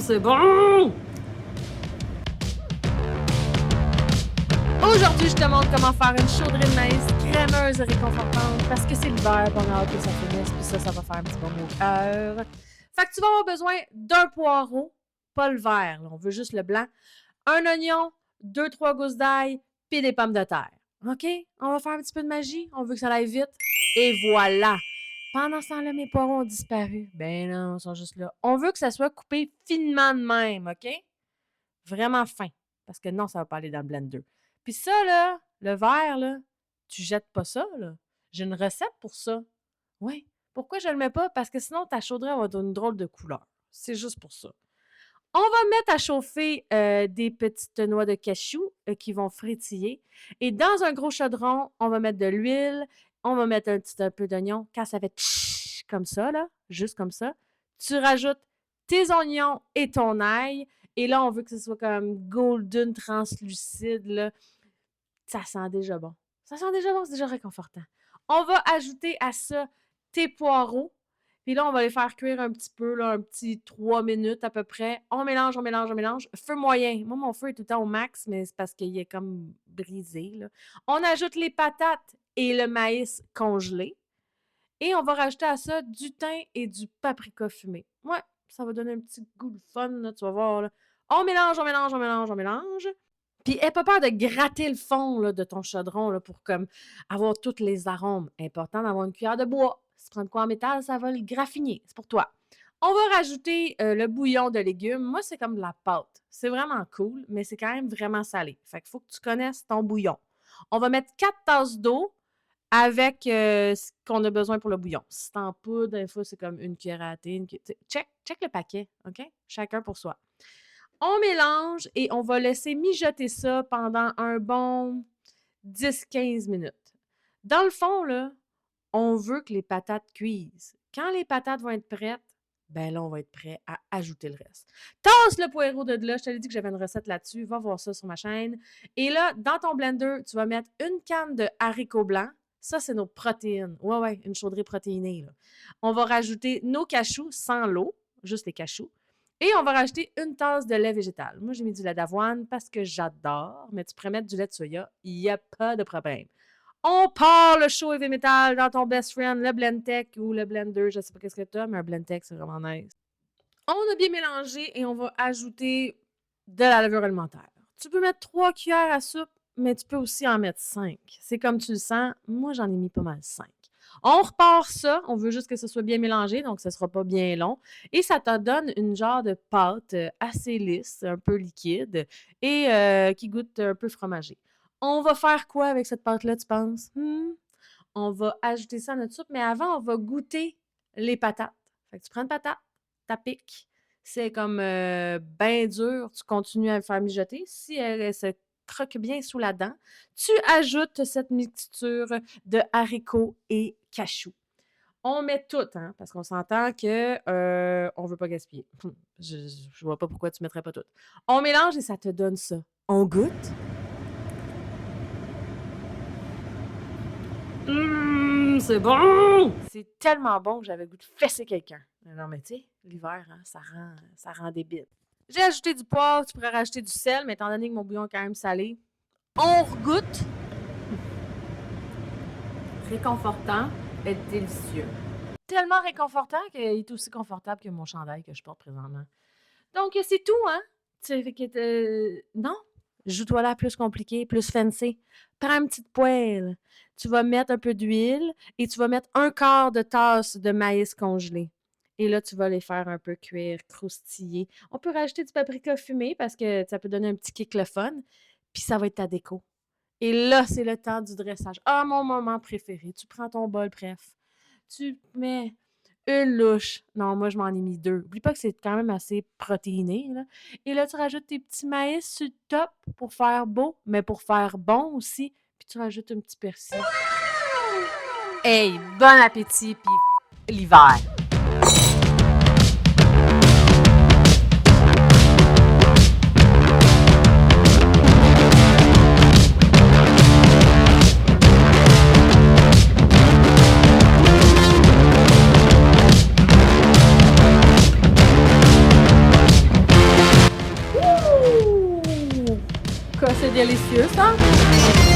C'est bon! Aujourd'hui, je te montre comment faire une chaudrée de maïs crémeuse et réconfortante parce que c'est l'hiver, on a hâte que ça finisse, puis ça va faire un petit bon au cœur. Fait que tu vas avoir besoin d'un poireau, pas le vert, là, on veut juste le blanc, un oignon, 2-3 gousses d'ail, puis des pommes de terre. OK? On va faire un petit peu de magie, on veut que ça aille vite, et voilà! Pendant ce temps-là, mes poireaux ont disparu. Ben non, ils sont juste là. On veut que ça soit coupé finement de même, OK? Vraiment fin, parce que non, ça va pas aller dans le blender. Puis ça, là, le vert, là, tu jettes pas ça, là. J'ai une recette pour ça. Oui. Pourquoi je le mets pas? Parce que sinon, ta chaudrée va donner une drôle de couleur. C'est juste pour ça. On va mettre à chauffer des petites noix de cachou qui vont frétiller. Et dans un gros chaudron, on va mettre de l'huile. On va mettre un peu d'oignon. Quand ça fait tch, comme ça, là, juste comme ça, tu rajoutes tes oignons et ton ail. Et là, on veut que ce soit comme golden, translucide, là. Ça sent déjà bon. Ça sent déjà bon, c'est déjà réconfortant. On va ajouter à ça tes poireaux. Puis là, on va les faire cuire un petit peu, là, un petit 3 minutes à peu près. On mélange, on mélange, on mélange. Feu moyen. Moi, mon feu est tout le temps au max, mais c'est parce qu'il est comme brisé, là. On ajoute les patates et le maïs congelé. Et on va rajouter à ça du thym et du paprika fumé. Ouais, ça va donner un petit goût de fun, là, tu vas voir, là. On mélange, on mélange, on mélange, on mélange. Puis, aie pas peur de gratter le fond là, de ton chaudron là, pour comme avoir tous les arômes. Important d'avoir une cuillère de bois. Si tu prends de quoi en métal, ça va le graffiner. C'est pour toi. On va rajouter le bouillon de légumes. Moi, c'est comme de la pâte. C'est vraiment cool, mais c'est quand même vraiment salé. Fait qu'il faut que tu connaisses ton bouillon. On va mettre 4 tasses d'eau avec ce qu'on a besoin pour le bouillon. Si c'est en poudre, des fois, c'est comme une cuillère à thé. Check le paquet, OK? Chacun pour soi. On mélange et on va laisser mijoter ça pendant un bon 10-15 minutes. Dans le fond, là, on veut que les patates cuisent. Quand les patates vont être prêtes, ben là, on va être prêt à ajouter le reste. Tasse le poireau de là. Je t'avais dit que j'avais une recette là-dessus. Va voir ça sur ma chaîne. Et là, dans ton blender, tu vas mettre une canne de haricots blancs. Ça, c'est nos protéines. Ouais, une chaudrée protéinée, là. On va rajouter nos cachous sans l'eau, juste les cachous. Et on va rajouter une tasse de lait végétal. Moi, j'ai mis du lait d'avoine parce que j'adore, mais tu pourrais mettre du lait de soya. Il n'y a pas de problème. On part le chaud heavy metal dans ton best friend, le Blendtec ou le blender. Je ne sais pas qu'est-ce que tu as, mais un Blendtec, c'est vraiment nice. On a bien mélangé et on va ajouter de la levure alimentaire. Tu peux mettre 3 cuillères à soupe, mais tu peux aussi en mettre 5. C'est comme tu le sens. Moi, j'en ai mis pas mal 5. On repart ça. On veut juste que ce soit bien mélangé, donc ce ne sera pas bien long. Et ça te donne une genre de pâte assez lisse, un peu liquide et qui goûte un peu fromagé. On va faire quoi avec cette pâte-là, tu penses? On va ajouter ça à notre soupe, mais avant, on va goûter les patates. Fait que tu prends une patate, tu piques. C'est comme bien dur, tu continues à le faire mijoter. Si elle se croque bien sous la dent, tu ajoutes cette mixture de haricots et cachou. On met tout, hein, parce qu'on s'entend que on veut pas gaspiller. Je vois pas pourquoi tu mettrais pas tout. On mélange et ça te donne ça. On goûte. C'est bon! C'est tellement bon que j'avais le goût de fesser quelqu'un. Non, mais tu sais, l'hiver, hein, ça rend débile. J'ai ajouté du poivre, tu pourrais rajouter du sel, mais étant donné que mon bouillon est quand même salé, on regoute. Réconfortant et délicieux. Tellement réconfortant qu'il est aussi confortable que mon chandail que je porte présentement. Donc, c'est tout, hein? Tu sais, non, joue-toi là plus compliqué, plus fancy. Prends une petite poêle. Tu vas mettre un peu d'huile et tu vas mettre un quart de tasse de maïs congelé. Et là, tu vas les faire un peu cuire, croustiller. On peut rajouter du paprika fumé parce que ça peut donner un petit kick le fun. Puis ça va être ta déco. Et là, c'est le temps du dressage. Ah, mon moment préféré. Tu prends ton bol, bref. Tu mets une louche. Non, moi, je m'en ai mis 2. Oublie pas que c'est quand même assez protéiné, là. Et là, tu rajoutes tes petits maïs sur le top pour faire beau, mais pour faire bon aussi. Puis tu rajoutes un petit persil. Hey, bon appétit, puis l'hiver! cas, c'est délicieux, ça.